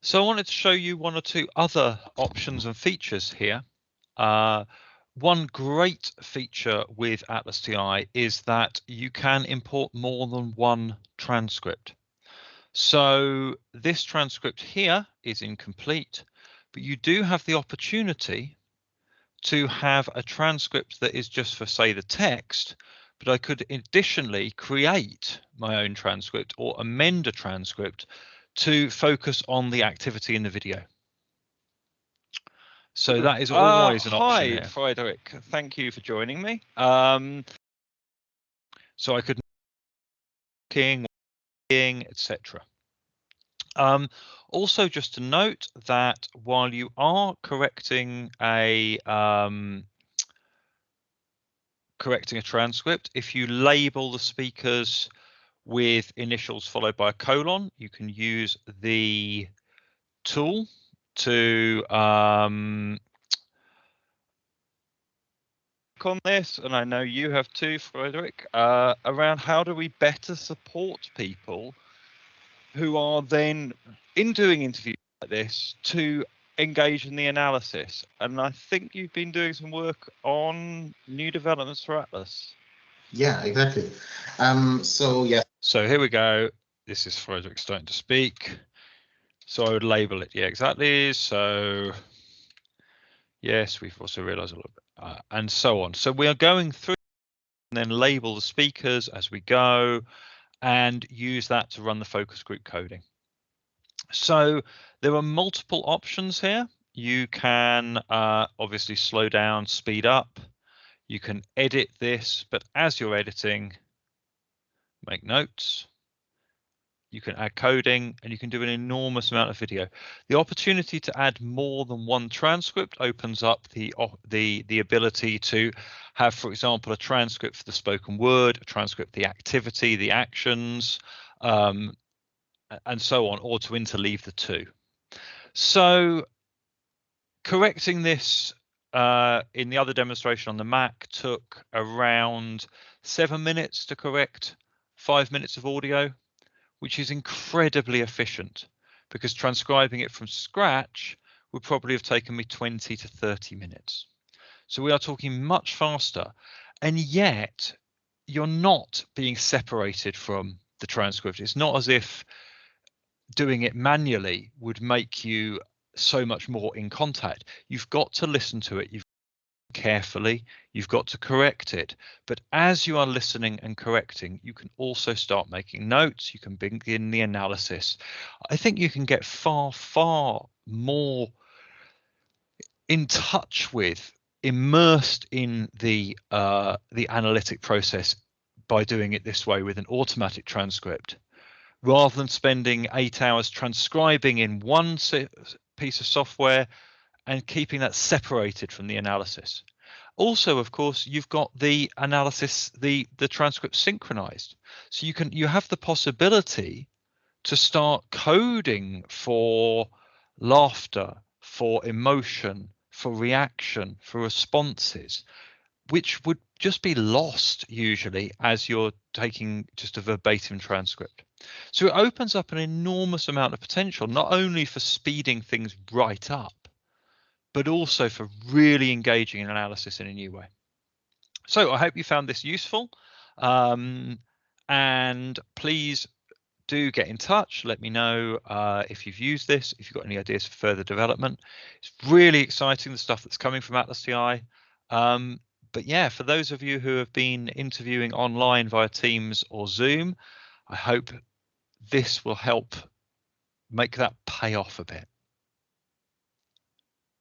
So I wanted to show you one or two other options and features here. One great feature with ATLASti is that you can import more than one transcript. So this transcript here is incomplete, but you do have the opportunity to have a transcript that is just for, say, the text, but I could additionally create my own transcript or amend a transcript to focus on the activity in the video. So that is always an option here. Hi, Frederick. Thank you for joining me. So I could etc. Also, just to note that while you are correcting a transcript, if you label the speakers with initials followed by a colon, you can use the tool to on this, and I know you have too, Frederick, around how do we better support people who are then, in doing interviews like this, to engage in the analysis. And I think you've been doing some work on new developments for Atlas. Yeah, exactly. So yeah. So here we go. This is Frederick starting to speak. So I would label it. Yeah, exactly. So yes, we've also realized a little bit and so on. So we are going through and then label the speakers as we go and use that to run the focus group coding. So there are multiple options here. You can obviously slow down, speed up. You can edit this, but as you're editing, make notes. You can add coding and you can do an enormous amount of video. The opportunity to add more than one transcript opens up the ability to have, for example, a transcript for the spoken word, a transcript for the activity, the actions, and so on, or to interleave the two. So correcting this in the other demonstration on the Mac took around 7 minutes to correct 5 minutes of audio, which is incredibly efficient because transcribing it from scratch would probably have taken me 20 to 30 minutes. So we are talking much faster, and yet you're not being separated from the transcript. It's not as if doing it manually would make you so much more in contact. You've got to listen to it. You've carefully, you've got to correct it, but as you are listening and correcting, you can also start making notes. You can begin the analysis. I think you can get far more in touch with, immersed in the analytic process by doing it this way with an automatic transcript, rather than spending 8 hours transcribing in one piece of software and keeping that separated from the analysis. Also, of course, you've got the analysis, the transcript synchronized. So you have the possibility to start coding for laughter, for emotion, for reaction, for responses, which would just be lost usually as you're taking just a verbatim transcript. So it opens up an enormous amount of potential, not only for speeding things right up, but also for really engaging in analysis in a new way. So I hope you found this useful, and please do get in touch. Let me know if you've used this, if you've got any ideas for further development. It's really exciting, the stuff that's coming from ATLASti. But yeah, for those of you who have been interviewing online via Teams or Zoom, I hope this will help make that pay off a bit.